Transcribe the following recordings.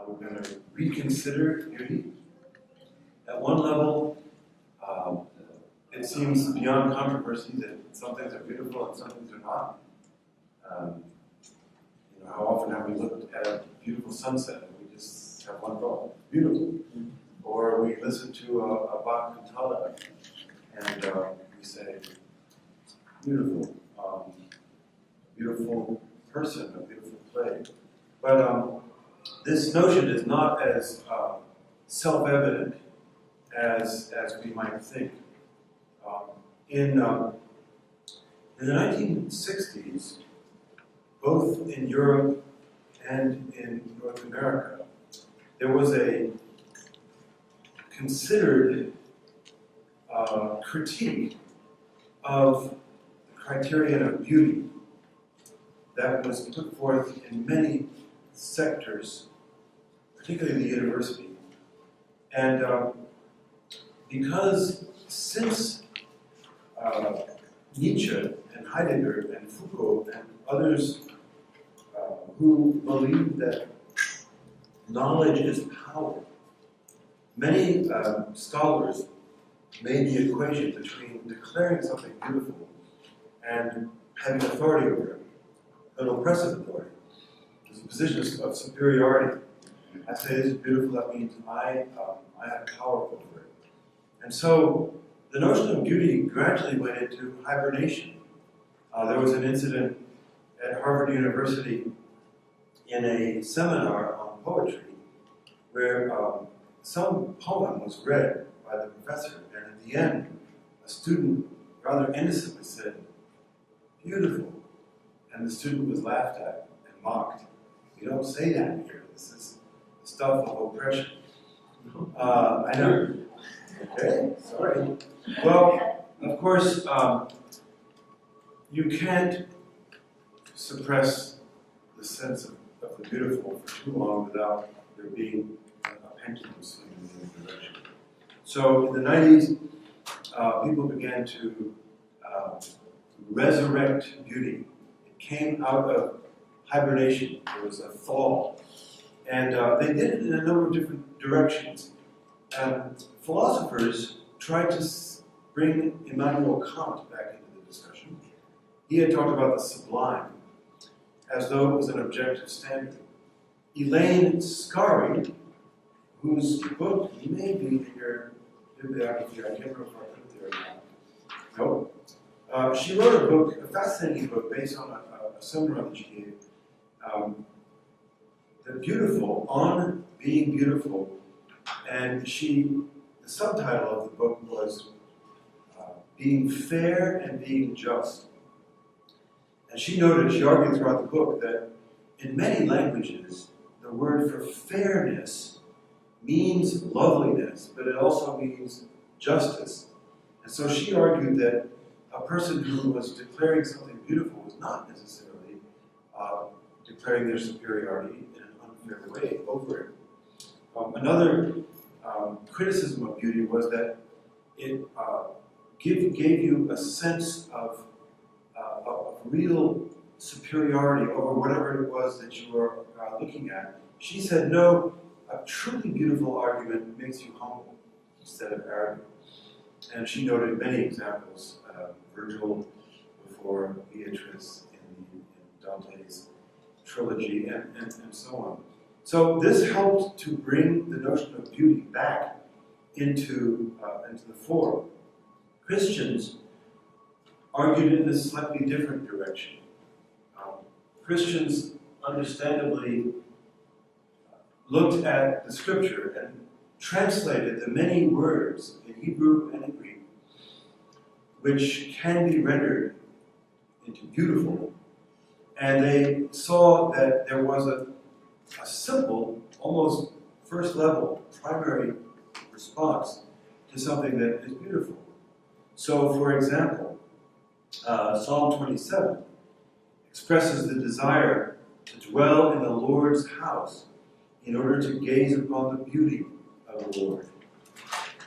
We're going to reconsider beauty. At one level, it seems beyond controversy that some things are beautiful and some things are not. How often have we looked at a beautiful sunset and we just have one thought, beautiful? Or we listen to a Bach cantata and we say, beautiful, beautiful person, a beautiful play. But this notion is not as self-evident as we might think. In the 1960s, both in Europe and in North America, there was a considered critique of the criterion of beauty that was put forth in many sectors, particularly the university. And because since Nietzsche and Heidegger and Foucault and others who believe that knowledge is power, many scholars made the equation between declaring something beautiful and having authority over it, an oppressive authority. There's a position of superiority. I say this is beautiful, that means I have power over it. And so the notion of beauty gradually went into hibernation. There was an incident at Harvard University in a seminar on poetry where some poem was read by the professor, and at the end, a student rather innocently said, "Beautiful," and the student was laughed at and mocked. "You don't say that here. This is the stuff of oppression." I know. Okay, sorry. Well, of course, you can't suppress the sense of the beautiful for too long without there being a pendulum swing in the other direction. So in the 90s, people began to resurrect beauty. It came out of hibernation. There was a thaw. And they did it in a number of different directions. Philosophers tried to bring Immanuel Kant back into the discussion. He had talked about the sublime as though it was an objective standard. Elaine Scarry, whose book may be in your bibliography, I can't remember if I put it there or not. No. She wrote a book, a fascinating book, based on a seminar that she gave. The Beautiful, on Being Beautiful. And the subtitle of the book was Being Fair and Being Just. And she argued throughout the book that in many languages, the word for fairness means loveliness, but it also means justice. And so she argued that a person who was declaring something beautiful was not necessarily declaring their superiority in an unfair way over it. Another criticism of beauty was that it gave you a sense of real superiority over whatever it was that you were looking at. She said, no, a truly beautiful argument makes you humble instead of arrogant. And she noted many examples, Virgil before Beatrice in Dante's trilogy, and so on. So this helped to bring the notion of beauty back into the fore. Christians argued in a slightly different direction. Christians understandably looked at the scripture and translated the many words in Hebrew and in Greek which can be rendered into beautiful, and they saw that there was a simple, almost first level, primary response to something that is beautiful. So, for example, Psalm 27 expresses the desire to dwell in the Lord's house in order to gaze upon the beauty of the Lord.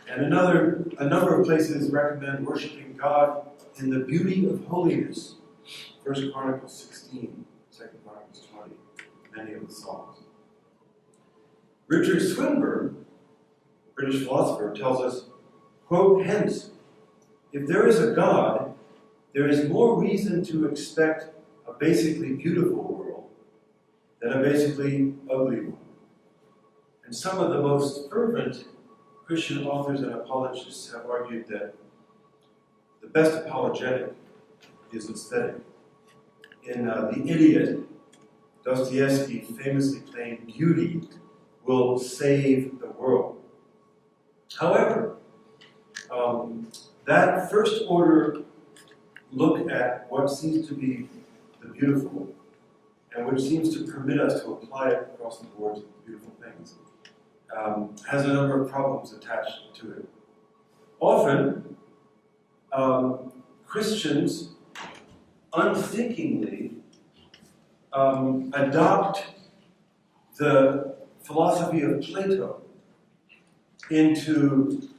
And a number of places recommend worshiping God in the beauty of holiness. 1 Chronicles 16, 2 Chronicles 20, many of the Psalms. Richard Swinburne, British philosopher, tells us, quote, hence, if there is a God, there is more reason to expect a basically beautiful world than a basically ugly one. And some of the most fervent Christian authors and apologists have argued that the best apologetic is aesthetic. In The Idiot, Dostoevsky famously claimed beauty will save the world. However, that first order look at what seems to be the beautiful and which seems to permit us to apply it across the board to beautiful things has a number of problems attached to it. Often, Christians unthinkingly adopt the philosophy of Plato into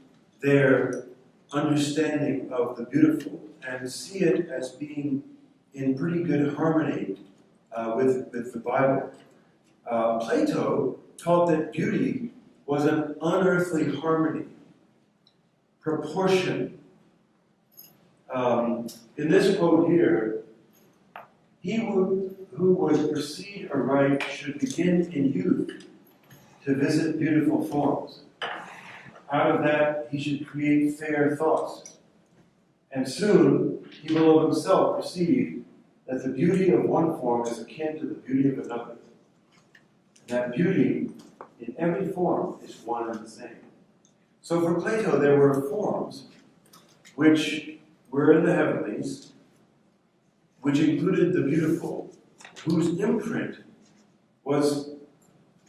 their understanding of the beautiful and see it as being in pretty good harmony with the Bible. Plato taught that beauty was an unearthly harmony, proportion. In this quote here, he who would proceed aright should begin in youth to visit beautiful forms. Out of that, he should create fair thoughts. And soon, he will of himself perceive that the beauty of one form is akin to the beauty of another. And that beauty in every form is one and the same. So for Plato, there were forms which were in the heavenlies, which included the beautiful, whose imprint was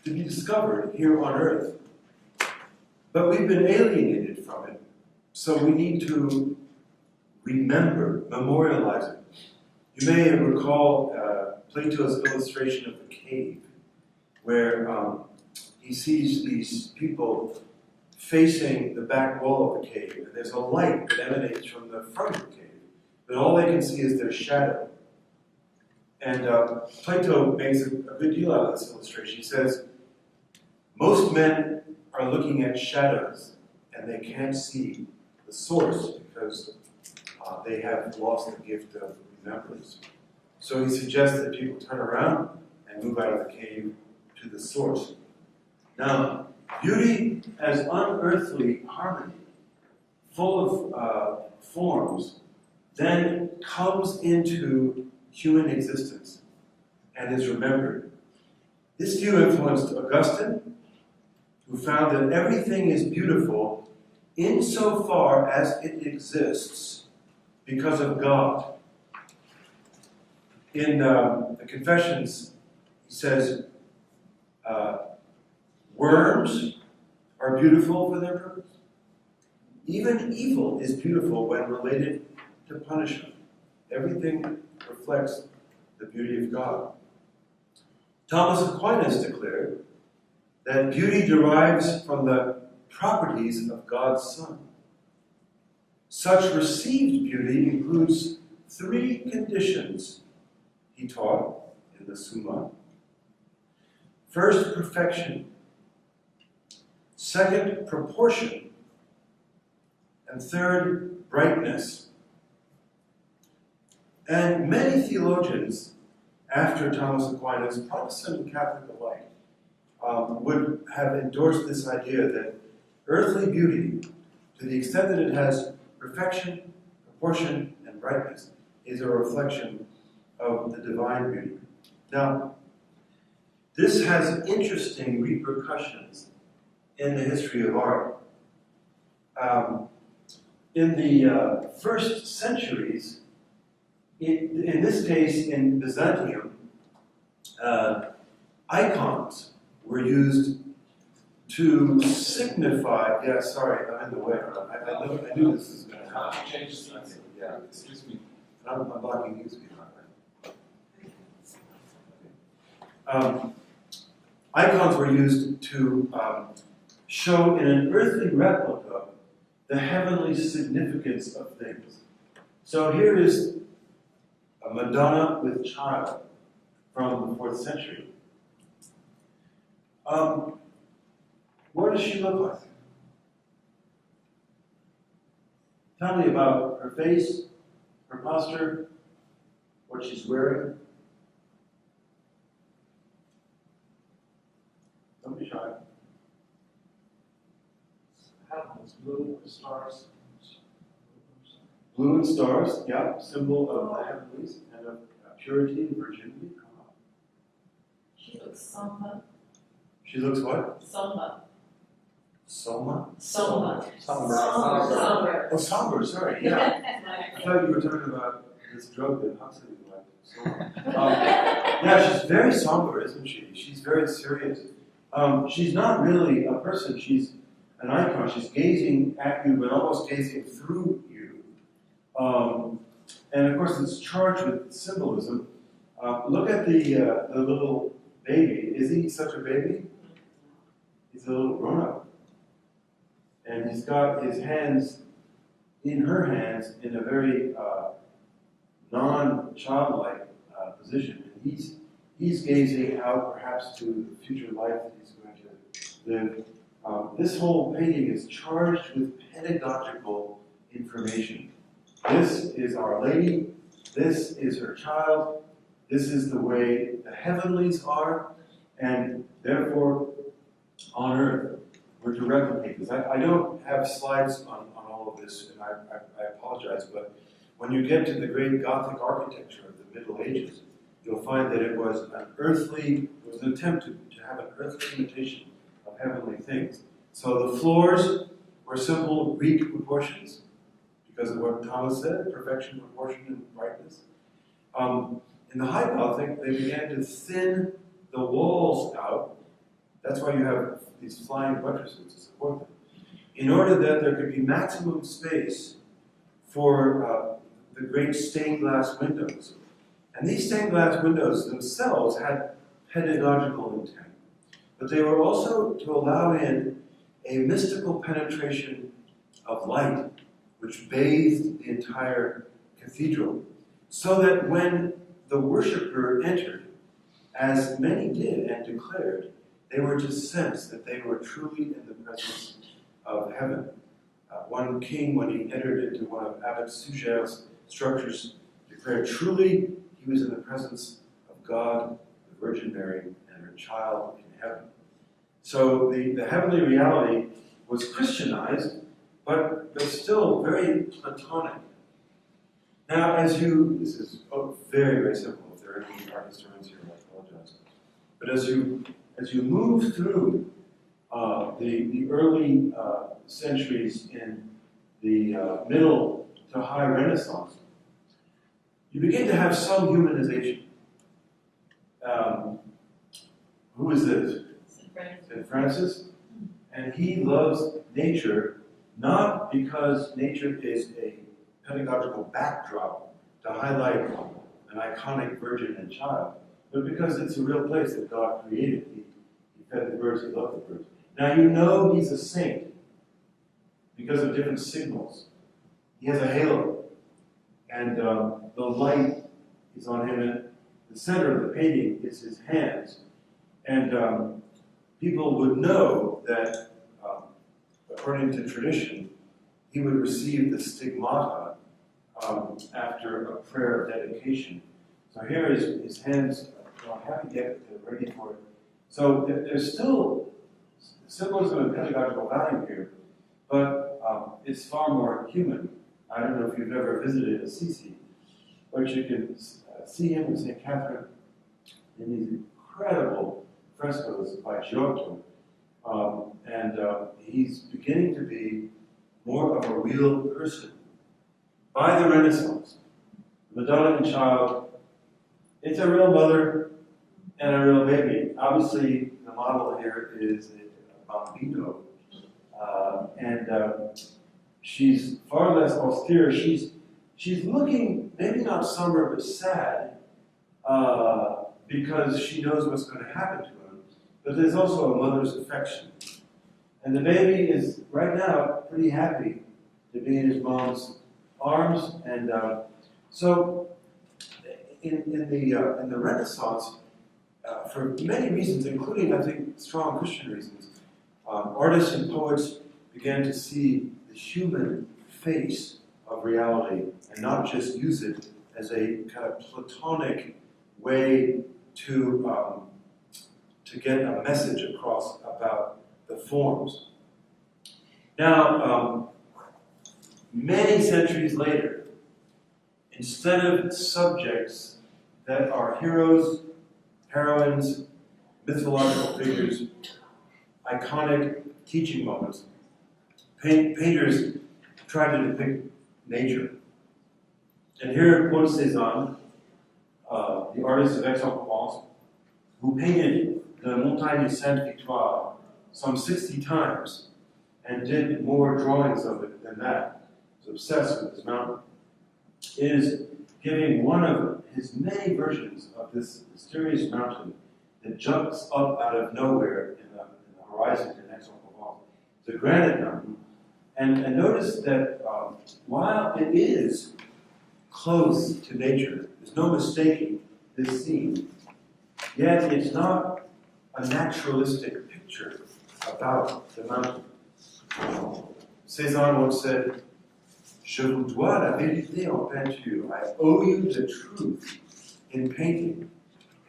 to be discovered here on earth. But we've been alienated from it, so we need to remember, memorialize it. You may recall Plato's illustration of the cave, where he sees these people facing the back wall of the cave, and there's a light that emanates from the front of the cave, but all they can see is their shadow. And Plato makes a good deal out of this illustration. He says, most men are looking at shadows, and they can't see the source because they have lost the gift of remembrance. So he suggests that people turn around and move out of the cave to the source. Now, beauty as unearthly harmony, full of forms, then comes into human existence and is remembered. This view influenced Augustine, who found that everything is beautiful insofar as it exists because of God. In the Confessions, he says, worms are beautiful for their purpose. Even evil is beautiful when related to punishment. Everything reflects the beauty of God. Thomas Aquinas declared that beauty derives from the properties of God's Son. Such received beauty includes three conditions, he taught in the Summa. First, perfection. Second, proportion. And third, brightness. And many theologians, after Thomas Aquinas, Protestant and Catholic alike, would have endorsed this idea that earthly beauty, to the extent that it has perfection, proportion, and brightness, is a reflection of the divine beauty. Now, this has interesting repercussions in the history of art. In the first centuries, in this case in Byzantium, icons were used to signify, yeah, sorry, I'm in the way. I knew this was going to happen. Yeah, excuse me. I'm blocking you speaking. Icons were used to show in an earthly replica the heavenly significance of things. So here is a Madonna with child from the 4th century. What does she look like? Tell me about her face, her posture, what she's wearing. Don't be shy. Heavens, blue with stars. Blue and stars, yeah, symbol of the heavenlies and of purity and virginity. She looks somber. She looks what? Somber. Soma? Somber. Somber. Oh, somber, sorry, yeah. I thought you were talking about this drug that Huxley liked. Soma. Yeah, she's very somber, isn't she? She's very serious. She's not really a person, she's an icon. She's gazing at you, but almost gazing through you. And of course, it's charged with symbolism. Look at the little baby. Is he such a baby? He's a little grown-up. And he's got his hands in her hands in a very non-childlike position. And he's gazing out perhaps to the future life that he's going to live. This whole painting is charged with pedagogical information. This is Our Lady. This is her child. This is the way the heavenlies are. And therefore, on earth, we're to replicate this. I don't have slides on all of this, and I apologize, but when you get to the great Gothic architecture of the Middle Ages, you'll find that it was an attempt to have an earthly imitation of heavenly things. So the floors were simple Greek proportions, because of what Thomas said, perfection, proportion, and brightness. In the High Gothic, they began to thin the walls out. That's why you have these flying buttresses to support them, in order that there could be maximum space for the great stained glass windows. And these stained glass windows themselves had pedagogical intent, but they were also to allow in a mystical penetration of light, which bathed the entire cathedral, so that when the worshiper entered, as many did and declared, they were to sense that they were truly in the presence of heaven. One king, when he entered into one of Abbot Suger's structures, declared truly he was in the presence of God, the Virgin Mary, and her child in heaven. So the heavenly reality was Christianized, but still very Platonic. Now, this is very, very simple. If there are any art historians here, I apologize. But as you move through the early centuries in the middle to high Renaissance, you begin to have some humanization. Who is this? St. Francis. And he loves nature, not because nature is a pedagogical backdrop to highlight an iconic virgin and child, but because it's a real place that God created. He fed the birds, he loved the birds. Now you know he's a saint because of different signals. He has a halo, and the light is on him, and the center of the painting is his hands. And people would know that, according to tradition, he would receive the stigmata after a prayer of dedication. So here is his hands. I'll have to get ready for it. So there's still symbolism and pedagogical value here, but it's far more human. I don't know if you've ever visited Assisi, but you can see him in St. Catherine in these incredible frescoes by Giotto. And he's beginning to be more of a real person. By the Renaissance, the Madonna and Child, it's a real mother and a real baby. Obviously, the model here is a bambino, and she's far less austere. She's looking maybe not somber but sad, because she knows what's going to happen to him. But there's also a mother's affection, and the baby is right now pretty happy to be in his mom's arms. And so, in the Renaissance, for many reasons, including, I think, strong Christian reasons, artists and poets began to see the human face of reality and not just use it as a kind of Platonic way to get a message across about the forms. Now, many centuries later, instead of subjects that are heroes, heroines, mythological figures, iconic teaching moments, painters try to depict nature. And here quote Cézanne, the artist of Aix-en-Provence, who painted the Montagne Sainte-Victoire some 60 times and did more drawings of it than that. He was obsessed with this mountain. Is giving one of his many versions of this mysterious mountain that jumps up out of nowhere in the horizon in Aix-en-Provence. It's a granite mountain. And notice that while it is close to nature, there's no mistaking this scene, yet it's not a naturalistic picture about the mountain. Cézanne once said, "Je vous dois la vérité en peinture." I owe you the truth in painting.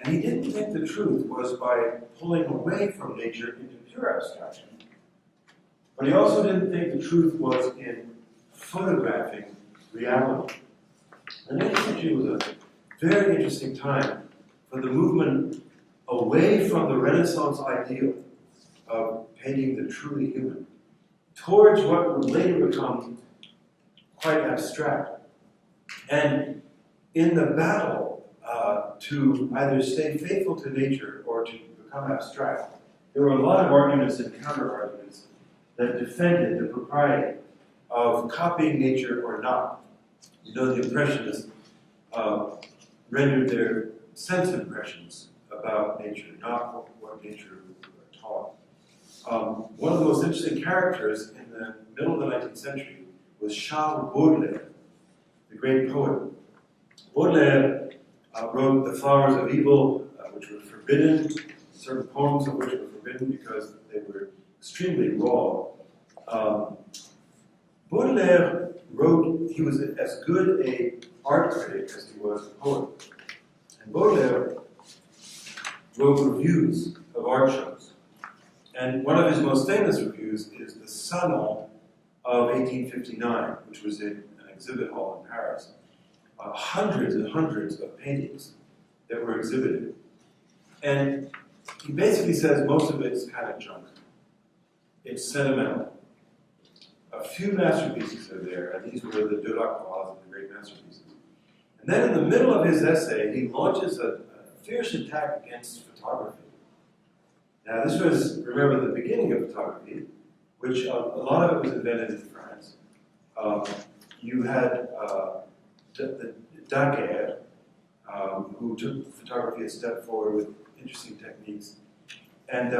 And he didn't think the truth was by pulling away from nature into pure abstraction. But he also didn't think the truth was in photographing reality. The 19th century was a very interesting time for the movement away from the Renaissance ideal of painting the truly human towards what would later become quite abstract. And in the battle to either stay faithful to nature or to become abstract, there were a lot of arguments and counter-arguments that defended the propriety of copying nature or not. You know, the Impressionists rendered their sense impressions about nature, not what nature taught. One of the most interesting characters in the middle of the 19th century was Charles Baudelaire, the great poet. Baudelaire wrote The Flowers of Evil, which were forbidden, certain poems of which were forbidden because they were extremely raw. Baudelaire wrote, he was as good an art critic as he was a poet. And Baudelaire wrote reviews of art shows. And one of his most famous reviews is the Salon of 1859, which was in an exhibit hall in Paris. Hundreds and hundreds of paintings that were exhibited. And he basically says most of it's kind of junk. It's sentimental. A few masterpieces are there, and these were the Delacroix, the great masterpieces. And then in the middle of his essay, he launches a fierce attack against photography. Now this was, remember, the beginning of photography, which a lot of it was invented in France. You had Edgar, who took photography a step forward with interesting techniques. And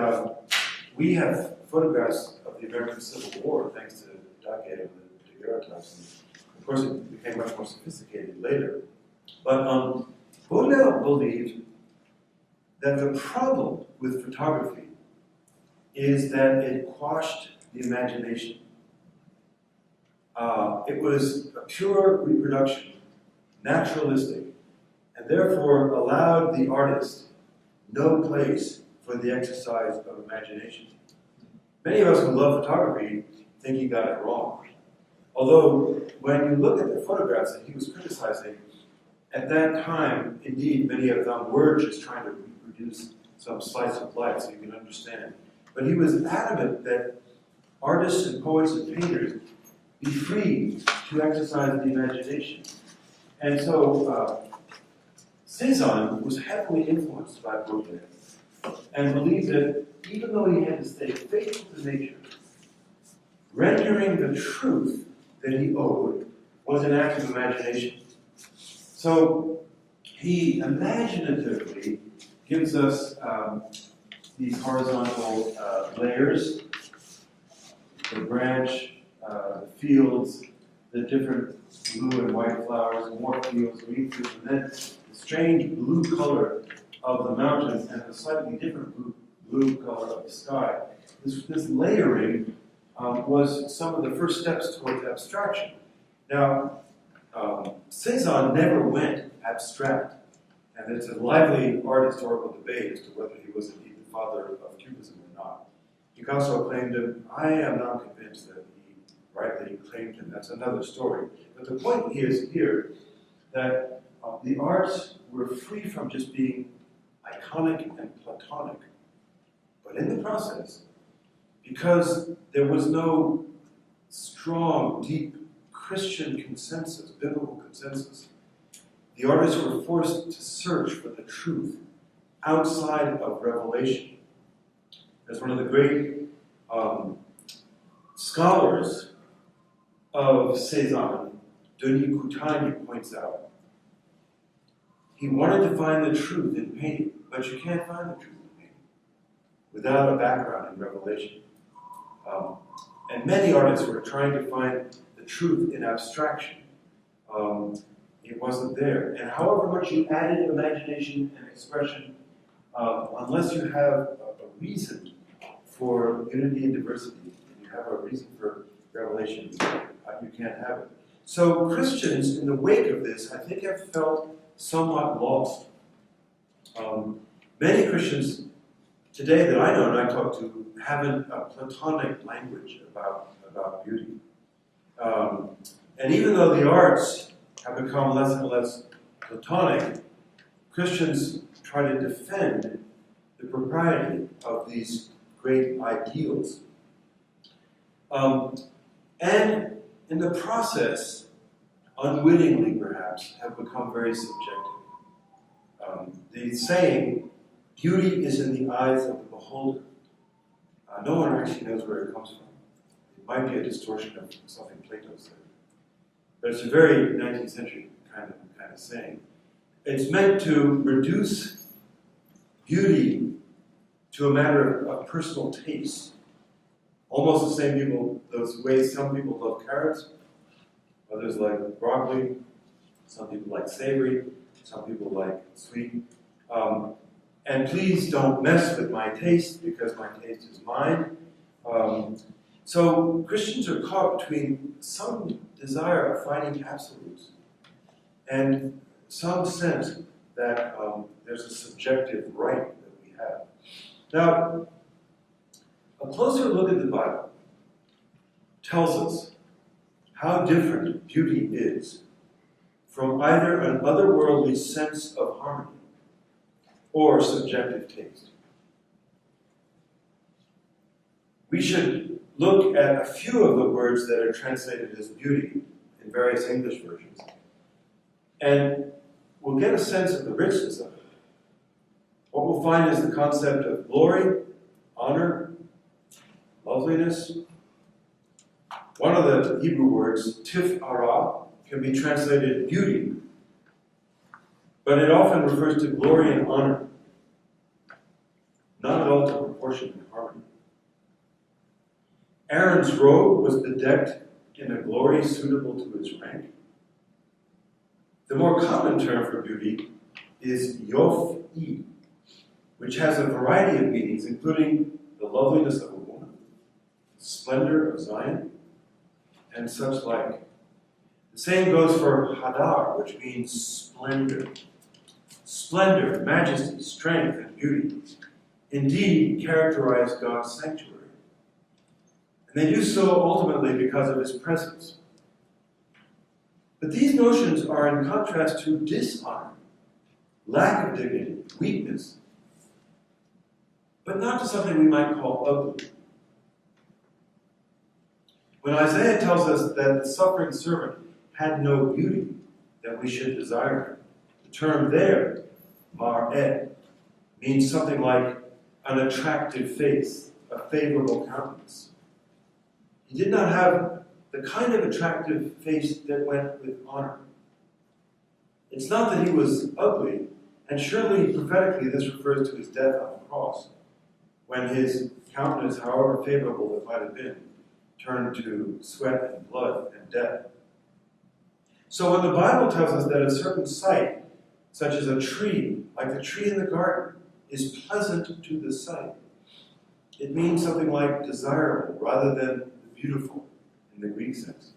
we have photographs of the American Civil War thanks to Edgar and the daguerreotypes. Of course, it became much more sophisticated later. But Baudelaire believed that the problem with photography is that it quashed the imagination. It was a pure reproduction, naturalistic, and therefore allowed the artist no place for the exercise of imagination. Many of us who love photography think he got it wrong. Although, when you look at the photographs that he was criticizing, at that time, indeed, many of them were just trying to reproduce some slice of life so you can understand. But he was adamant that artists and poets and painters be free to exercise the imagination. And so, Cézanne was heavily influenced by Baudelaire and believed that even though he had to stay faithful to nature, rendering the truth that he owed was an act of imagination. So he imaginatively gives us these horizontal layers, the branch, the fields, the different blue and white flowers, more fields, green fields, and then the strange blue color of the mountain and the slightly different blue color of the sky. This layering was some of the first steps towards abstraction. Now, Cezanne never went abstract, and it's a lively art historical debate as to whether he was indeed the father of Cubism or not. Picasso claimed him. I am not convinced that he rightly claimed him. That's another story. But the point is here that the arts were free from just being iconic and Platonic. But in the process, because there was no strong, deep Christian consensus, biblical consensus, the artists were forced to search for the truth outside of revelation. As one of the great scholars of Cézanne, Denis Coutaigne, points out, he wanted to find the truth in painting, but you can't find the truth in painting without a background in revelation. And many artists were trying to find the truth in abstraction. It wasn't there. And however much you added imagination and expression, unless you have a reason for unity and diversity, and you have a reason for revelation, you can't have it. So Christians, in the wake of this, I think have felt somewhat lost. Many Christians today that I know and I talk to have a Platonic language about beauty. And even though the arts have become less and less Platonic, Christians try to defend the propriety of these great ideals. And in the process, unwittingly perhaps, have become very subjective. The saying, beauty is in the eyes of the beholder. No one actually knows where it comes from. It might be a distortion of something Plato said. But it's a very 19th century kind of saying. It's meant to reduce beauty to a matter of personal taste. Almost the same people, those ways some people love carrots, others like broccoli, some people like savory, some people like sweet. And please don't mess with my taste because my taste is mine. So Christians are caught between some desire of finding absolutes and some sense that there's a subjective right that we have. Now, a closer look at the Bible tells us how different beauty is from either an otherworldly sense of harmony or subjective taste. We should look at a few of the words that are translated as beauty in various English versions, and we'll get a sense of the richness of it. What we'll find is the concept of glory, honor, loveliness. One of the Hebrew words, tif'ara, can be translated beauty, but it often refers to glory and honor, not at all to proportion and harmony. Aaron's robe was bedecked in a glory suitable to his rank. The more common term for beauty is yof-i, which has a variety of meanings, including the loveliness of a woman, the splendor of Zion, and such like. The same goes for hadar, which means splendor. Splendor, majesty, strength, and beauty indeed characterize God's sanctuary. And they do so ultimately because of his presence. But these notions are in contrast to dishonor, lack of dignity, weakness, but not to something we might call ugly. When Isaiah tells us that the suffering servant had no beauty that we should desire, the term there, mar'eh, means something like an attractive face, a favorable countenance. He did not have the kind of attractive face that went with honor. It's not that he was ugly, and surely prophetically this refers to his death on the cross, when his countenance, however favorable it might have been, turned to sweat and blood and death. So when the Bible tells us that a certain sight, such as a tree, like the tree in the garden, is pleasant to the sight, It means something like desirable rather than beautiful in the Greek sense.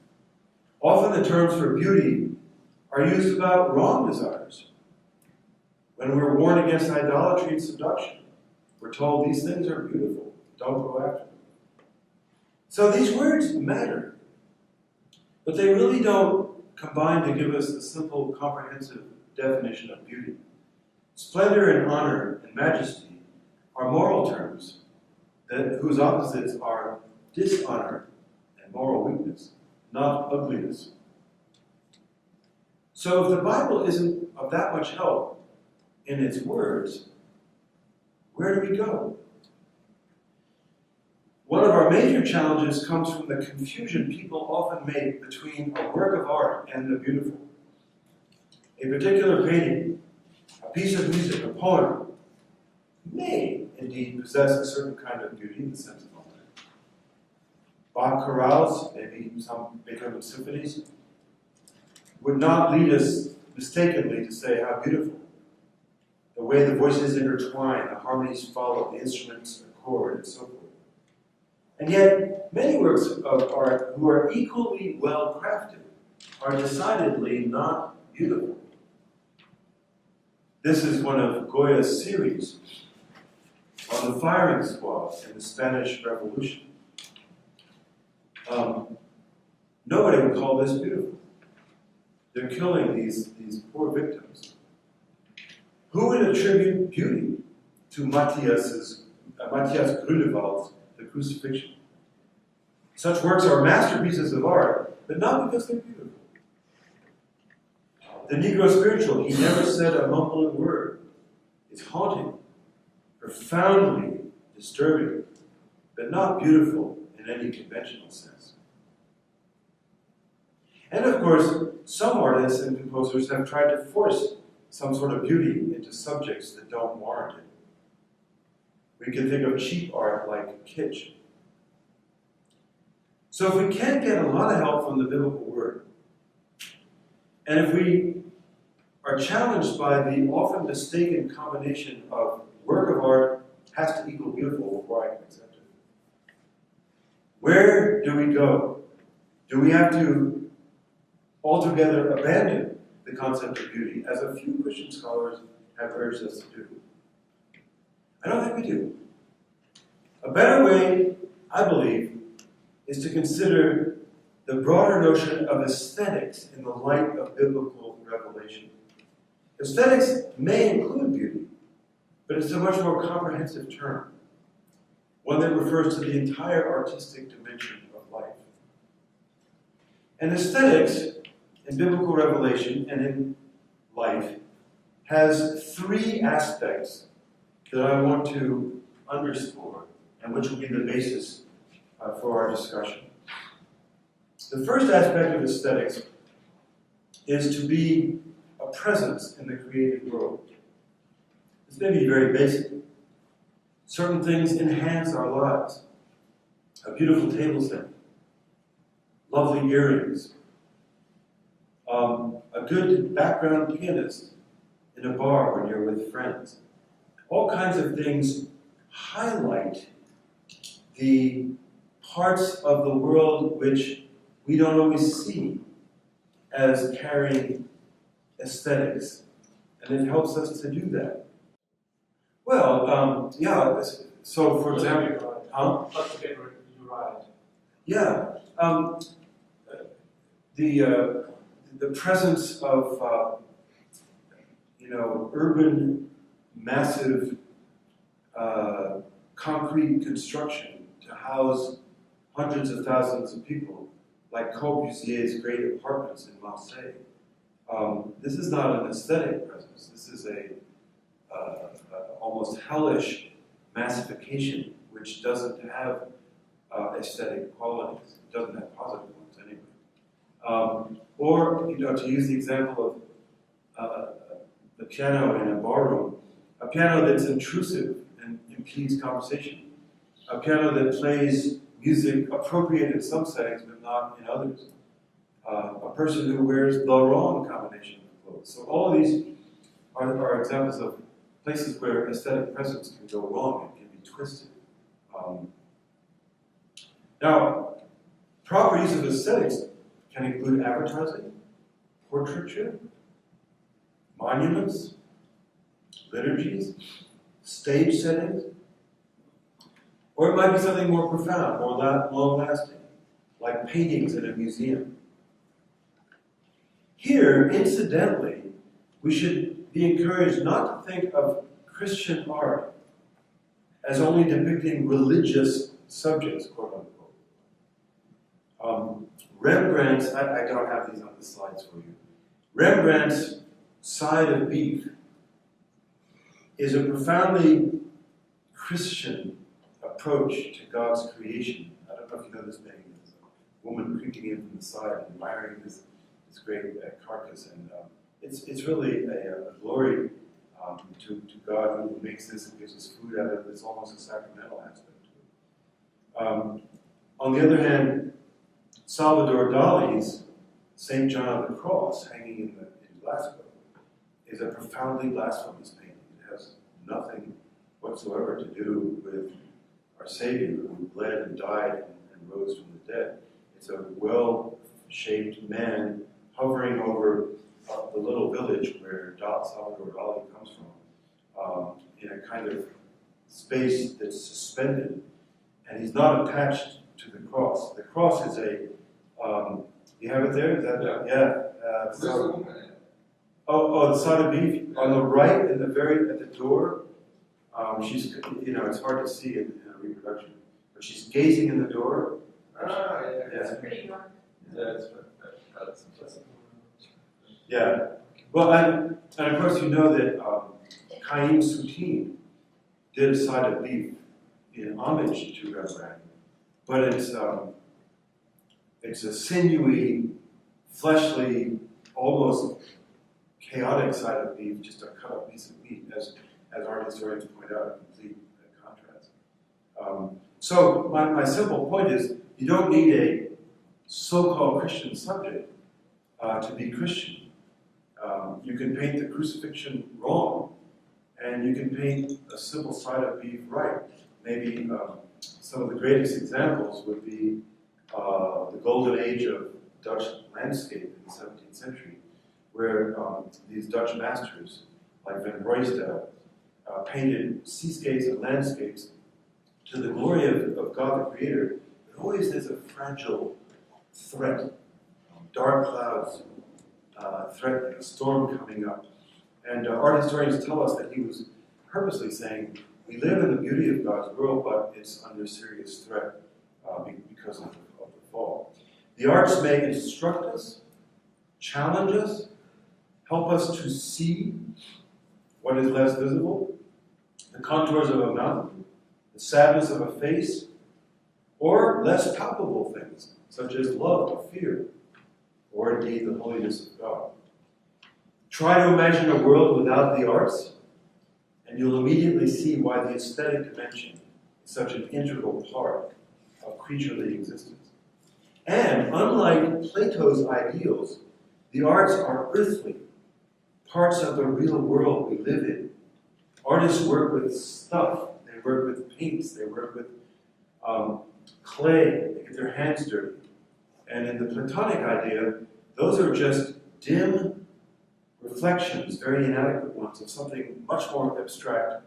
Often the terms for beauty are used about wrong desires. When we're warned against idolatry and seduction, we're told these things are beautiful. Don't go after them. So these words matter, but they really don't combine to give us a simple, comprehensive definition of beauty. Splendor and honor and majesty are moral terms whose opposites are dishonor and moral weakness, not ugliness. So if the Bible isn't of that much help in its words, where do we go? One of our major challenges comes from the confusion people often make between a work of art and the beautiful. A particular painting, a piece of music, a poem, may indeed possess a certain kind of beauty in the sense of art. Bach chorales, maybe some Beethoven symphonies, would not lead us mistakenly to say how beautiful. The way the voices intertwine, the harmonies follow, the instruments accord, and so forth. And yet, many works of art who are equally well crafted are decidedly not beautiful. This is one of Goya's series on the firing squad in the Spanish Revolution. Nobody would call this beautiful. They're killing these poor victims. Who would attribute beauty to Matthias Grunewald's The Crucifixion? Such works are masterpieces of art, but not because they're beautiful. The Negro spiritual, he never said a mumbling word, is haunting, profoundly disturbing, but not beautiful in any conventional sense. And of course, some artists and composers have tried to force some sort of beauty into subjects that don't warrant it. We can think of cheap art like kitsch. So if we can't get a lot of help from the biblical word, and if we are challenged by the often mistaken combination of work of art has to equal beautiful before I can accept it, where do we go? Do we have to altogether abandon the concept of beauty, as a few Christian scholars have urged us to do? I don't think we do. A better way, I believe, is to consider the broader notion of aesthetics in the light of biblical revelation. Aesthetics may include beauty, but it's a much more comprehensive term, one that refers to the entire artistic dimension of life. And aesthetics in biblical revelation and in life has three aspects that I want to underscore and which will be the basis for our discussion. The first aspect of aesthetics is to be a presence in the created world. This may be very basic. Certain things enhance our lives. A beautiful table set, lovely earrings, a good background pianist in a bar when you're with friends. All kinds of things highlight the parts of the world which we don't always see as carrying aesthetics, and it helps us to do that. Well, yeah, so for example, Let's get you right. yeah, the presence of urban, massive, concrete construction to house hundreds of thousands of people, like Corbusier's great apartments in Marseille. This is not an aesthetic presence. This is a almost hellish massification, which doesn't have aesthetic qualities. It doesn't have positive ones anyway. Or, to use the example of the piano in a barroom, a piano that's intrusive and impedes conversation, a piano that plays music appropriate in some settings but not in others, a person who wears the wrong combination of clothes. So all of these are examples of places where aesthetic presence can go wrong and can be twisted Now, properties of aesthetics can include advertising, portraiture, monuments, liturgies, stage settings, or it might be something more profound, more long-lasting, like paintings in a museum. Here, incidentally, we should be encouraged not to think of Christian art as only depicting religious subjects, quote unquote. Rembrandt's, I don't have these on the slides for you. Rembrandt's Side of Beef is a profoundly Christian approach to God's creation. I don't know if you know this painting. There's a woman creeping in from the side, admiring this great carcass, and it's really a glory to God who makes this and gives us food out of it. It's almost a sacramental aspect to it. On the other hand, Salvador Dali's St. John of the Cross, hanging in Glasgow, is a profoundly blasphemous painting. It has nothing whatsoever to do with our Savior who bled and died and rose from the dead. It's a well-shaped man hovering over the little village where Salvador Dali comes from, in a kind of space that's suspended, and he's not attached to the cross. The cross is you have it there? Is that, yeah. The side of beef on the right, at the door. She's, it's hard to see in a reproduction, but she's gazing in the door. It's pretty dark. Yeah. Well, and of course you know that Chaim Soutine did a Side of Beef in homage to Rembrandt, but it's a sinewy, fleshly, almost chaotic side of beef, just a cut up piece of meat, as art historians point out, a complete contrast. So my simple point is, you don't need a so-called Christian subject to be Christian. You can paint the crucifixion wrong, and you can paint a simple side of beef right. Maybe some of the greatest examples would be the golden age of Dutch landscape in the 17th century, where these Dutch masters, like Van Ruysdael, painted seascapes and landscapes to the glory of God the Creator, but always there's a fragile threat, dark clouds threatening, a storm coming up. And art historians tell us that he was purposely saying, we live in the beauty of God's world, but it's under serious threat because of the fall. The arts may instruct us, challenge us, help us to see what is less visible, the contours of a mountain, the sadness of a face, or less palpable things, such as love or fear, or indeed the holiness of God. Try to imagine a world without the arts, and you'll immediately see why the aesthetic dimension is such an integral part of creaturely existence. And unlike Plato's ideals, the arts are earthly, parts of the real world we live in. Artists work with stuff, they work with paints, they work with clay, they get their hands dirty. And in the Platonic idea, those are just dim reflections, very inadequate ones, of something much more abstract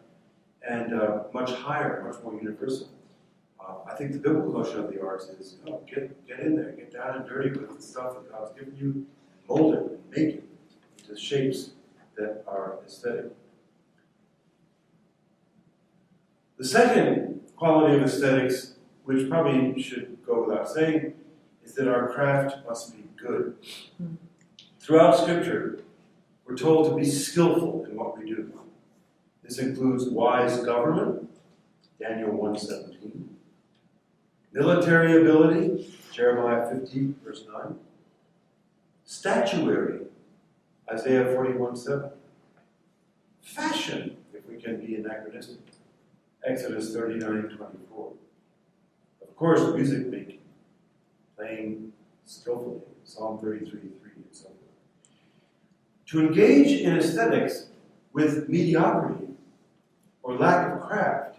and much higher, much more universal. I think the biblical notion of the arts is, get in there, get down and dirty with the stuff that God's given you, mold it and make it into shapes that are aesthetic. The second quality of aesthetics, which probably should go without saying, is that our craft must be good. Throughout Scripture, we're told to be skillful in what we do. This includes wise government, Daniel 1:17, military ability, Jeremiah 50, verse 9, statuary, Isaiah 41:7, fashion, if we can be anachronistic, Exodus 39:24. Of course, music making, playing skillfully, Psalm 33:3, and so forth. To engage in aesthetics with mediocrity or lack of craft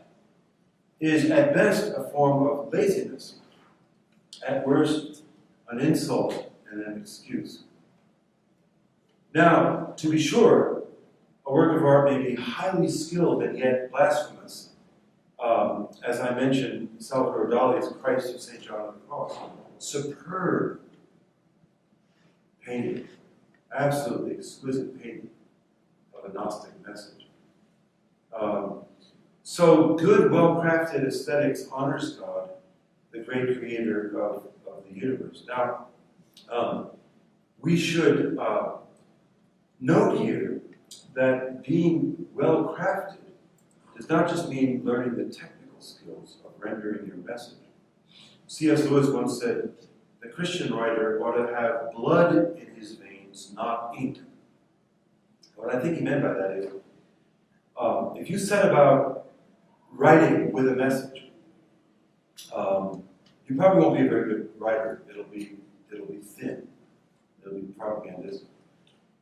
is at best a form of laziness, at worst an insult and an excuse. Now, to be sure, a work of art may be highly skilled and yet blasphemous. As I mentioned, Salvador Dali's Christ of St. John of the Cross. Superb painting, absolutely exquisite painting of a Gnostic message. So good, well-crafted aesthetics honors God, the great creator of the universe. Now, we should note here that being well-crafted does not just mean learning the technical skills of rendering your message. C.S. Lewis once said, the Christian writer ought to have blood in his veins, not ink. What I think he meant by that is, if you set about writing with a message, you probably won't be a very good writer. It'll be thin. It'll be propagandistic.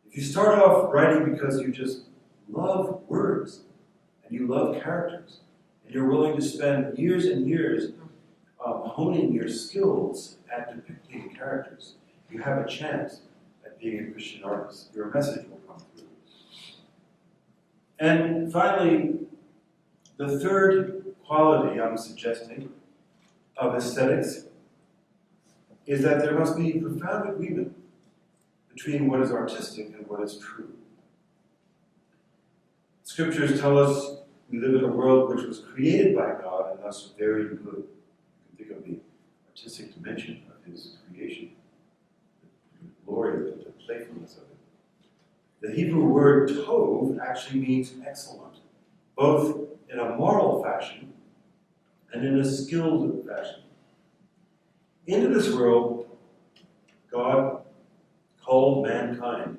If you start off writing because you just love words and you love characters, and you're willing to spend years and years honing your skills at depicting characters, you have a chance at being a Christian artist. Your message will come through. And finally, the third quality I'm suggesting of aesthetics is that there must be profound agreement between what is artistic and what is true. Scriptures tell us we live in a world which was created by God and thus very good. You can think of the artistic dimension of his creation, the glory, the playfulness of it. The Hebrew word tov actually means excellent, both in a moral fashion and in a skilled fashion. Into this world, God called mankind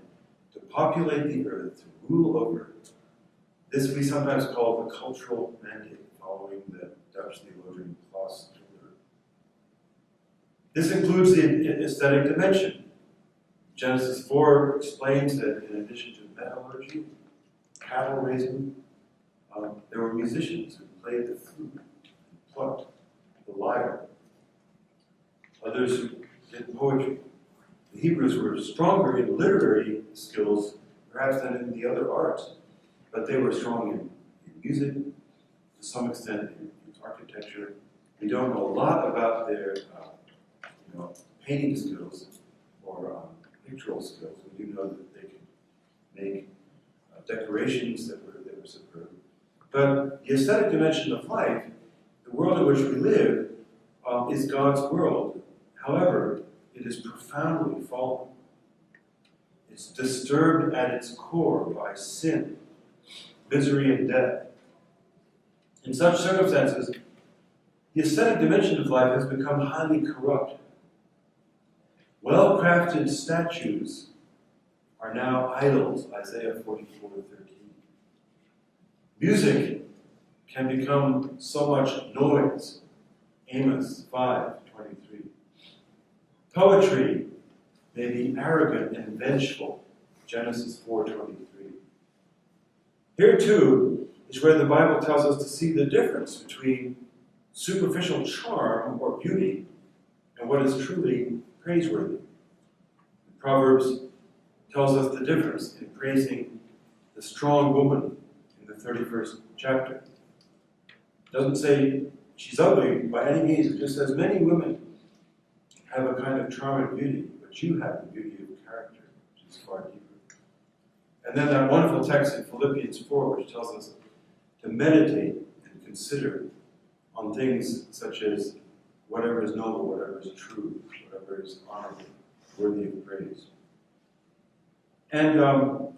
to populate the earth, to rule over it. This we sometimes call the cultural mandate, following the Dutch theologian Klaus Schilder. This includes the aesthetic dimension. Genesis 4 explains that in addition to metallurgy, cattle raising, there were musicians who played the flute and plucked the lyre. Others who did poetry. The Hebrews were stronger in literary skills, perhaps, than in the other arts, but they were strong in music, to some extent in architecture. We don't know a lot about their painting skills or pictorial skills. We do know that they could make decorations that were superb. But the aesthetic dimension of life, the world in which we live, is God's world. However, it is profoundly fallen. It's disturbed at its core by sin, misery, and death. In such circumstances, the aesthetic dimension of life has become highly corrupt. Well-crafted statues are now idols, Isaiah 44:13. Music can become so much noise, Amos 5:23. Poetry may be arrogant and vengeful, Genesis 4:23. Here too is where the Bible tells us to see the difference between superficial charm or beauty and what is truly praiseworthy. Proverbs tells us the difference in praising the strong woman in the 31st chapter. It doesn't say she's ugly by any means. It just says many women have a kind of charm and beauty, but you have the beauty of character, which is far deeper. And then that wonderful text in Philippians 4, which tells us to meditate and consider on things such as whatever is noble, whatever is true, whatever is honorable, worthy of praise. And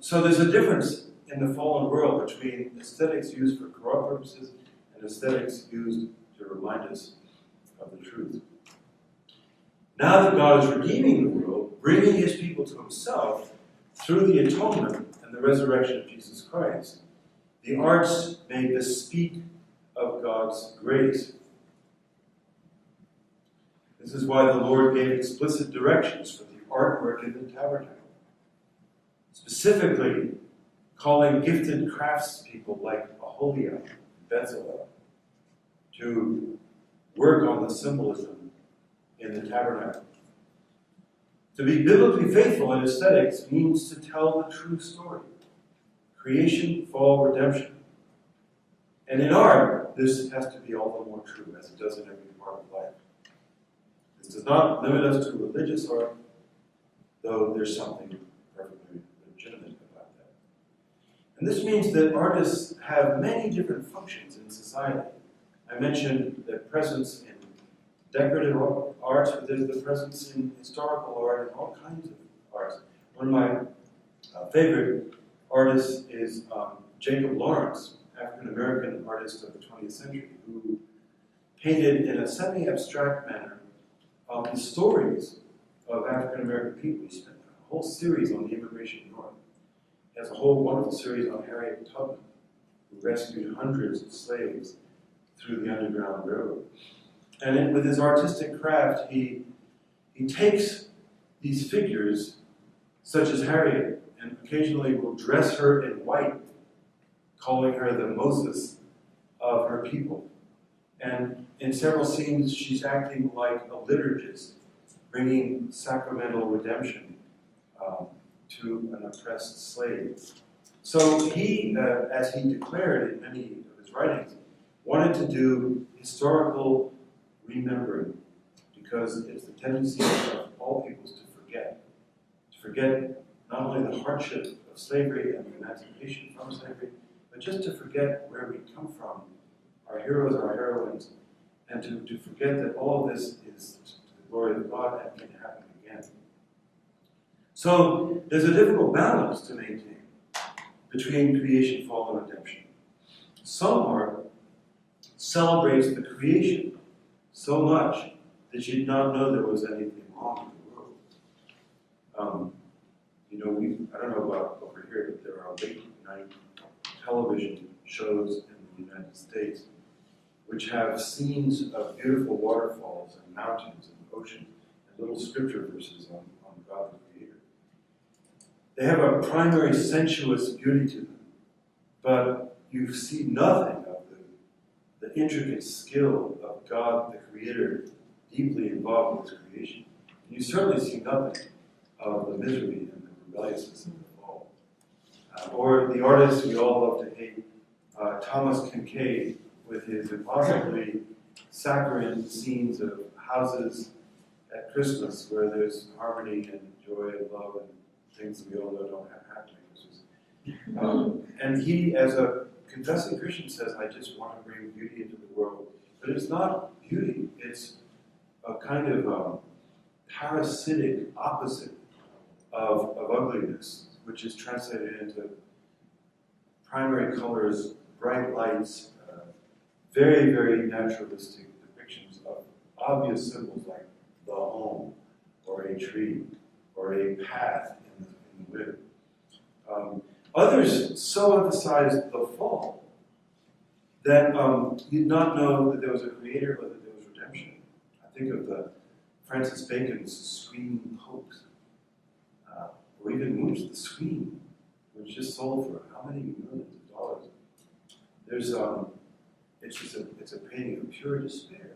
so there's a difference in the fallen world between aesthetics used for corrupt purposes and aesthetics used to remind us of the truth. Now that God is redeeming the world, bringing his people to himself through the atonement and the resurrection of Jesus Christ, the arts may bespeak of God's grace. This is why the Lord gave explicit directions for the artwork in the tabernacle, specifically calling gifted craftspeople like Aholiab and Bezalel to work on the symbolism in the tabernacle. To be biblically faithful in aesthetics means to tell the true story. Creation, fall, redemption. And in art, this has to be all the more true, as it does in every part of life. This does not limit us to religious art, though there's something perfectly legitimate about that. And this means that artists have many different functions in society. I mentioned their presence in decorative arts, but there's the presence in historical art and all kinds of arts. One of my favorite artists is Jacob Lawrence, African-American artist of the 20th century, who painted in a semi-abstract manner the stories of African-American people. He spent a whole series on the immigration north. He has a whole wonderful series on Harriet Tubman, who rescued hundreds of slaves through the Underground Railroad. And with his artistic craft, he takes these figures, such as Harriet, and occasionally will dress her in white, calling her the Moses of her people. And in several scenes, she's acting like a liturgist, bringing sacramental redemption to an oppressed slave. So he, as he declared in many of his writings, wanted to do historical remembering, because it's the tendency of all peoples to forget not only the hardship of slavery and the emancipation from slavery, but just to forget where we come from, our heroes, our heroines, and to forget that all of this is to the glory of God and can happen again. So there's a difficult balance to maintain between creation, fall, and redemption. Some art celebrates the creation so much that you did not know there was anything wrong with the world. I don't know about over here, but there are late night television shows in the United States which have scenes of beautiful waterfalls and mountains and oceans and little scripture verses on God the Creator. They have a primary sensuous beauty to them, but you see nothing of the intricate skill of God the Creator deeply involved in His creation. And you certainly see nothing of the misery and the rebelliousness of the fall. Or the artist we all love to hate, Thomas Kincaid, with his impossibly saccharine scenes of houses at Christmas where there's harmony and joy and love and things we all know don't happen at Christmas. And he, as a confessing Christian, says, I just want to bring beauty into the world. But it's not beauty, it's a kind of parasitic opposite of ugliness, which is translated into primary colors, bright lights, very, very naturalistic depictions of obvious symbols like the home, or a tree, or a path in the wind. Others so emphasize the fall that you did not know that there was a creator or that there was redemption. I think of Francis Bacon's Screaming Popes, or even Munch, the Scream, which just sold for how many millions of dollars. There's it's a painting of pure despair.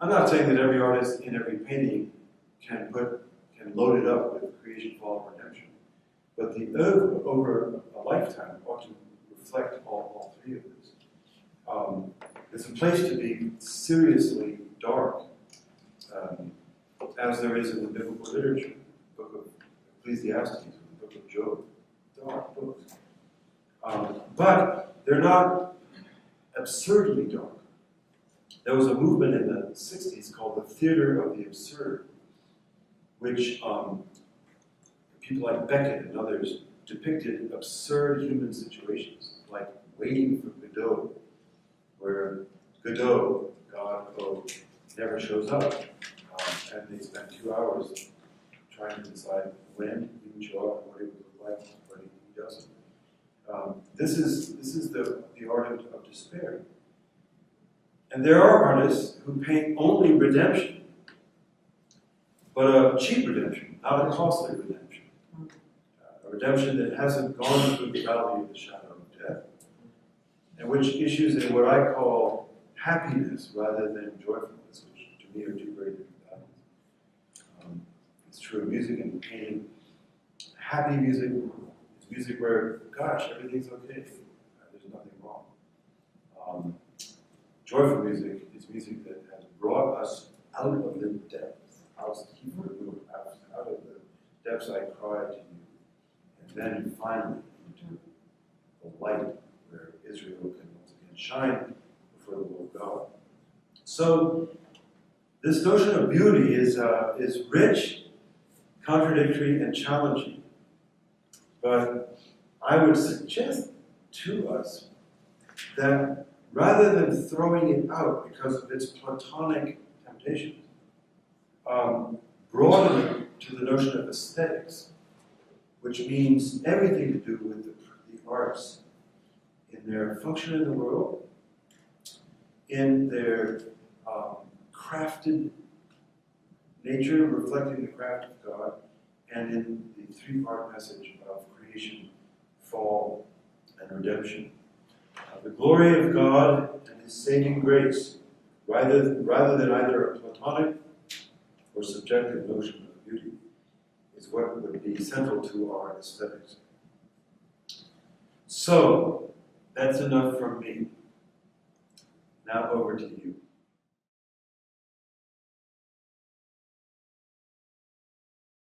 I'm not saying that every artist in every painting can load it up with creation, fall, and redemption, but the oeuvre over a lifetime ought to reflect all three of this. It's a place to be seriously dark, as there is in the biblical literature, the book of Ecclesiastes, the book of Job, dark books. But they're not absurdly dark. There was a movement in the 60s called the Theater of the Absurd, which people like Beckett and others depicted absurd human situations, like Waiting for Godot, where Godot, God, never shows up, and they spend 2 hours trying to decide when he would show up, what he would look like, what he doesn't. This is the art of despair. And there are artists who paint only redemption, but a cheap redemption, not a costly redemption. A redemption that hasn't gone through the valley of the shadow of death, and which issues in what I call happiness rather than joyfulness, which to me are two very different values. It's true of music and painting. Happy music is music where, gosh, everything's okay. There's nothing wrong. Joyful music is music that has brought us out of the depths, out of the depths I cried to you, and then finally into the light where Israel can once again shine before the Lord God. So this notion of beauty is rich, contradictory, and challenging. But I would suggest to us that rather than throwing it out because of its Platonic temptations, broaden it to the notion of aesthetics, which means everything to do with the arts in their function in the world, in their crafted nature, reflecting the craft of God, and in the three-part message of creation, fall, and redemption. The glory of God and His saving grace, rather than either a Platonic or subjective notion of beauty, is what would be central to our aesthetics. So, that's enough from me. Now over to you.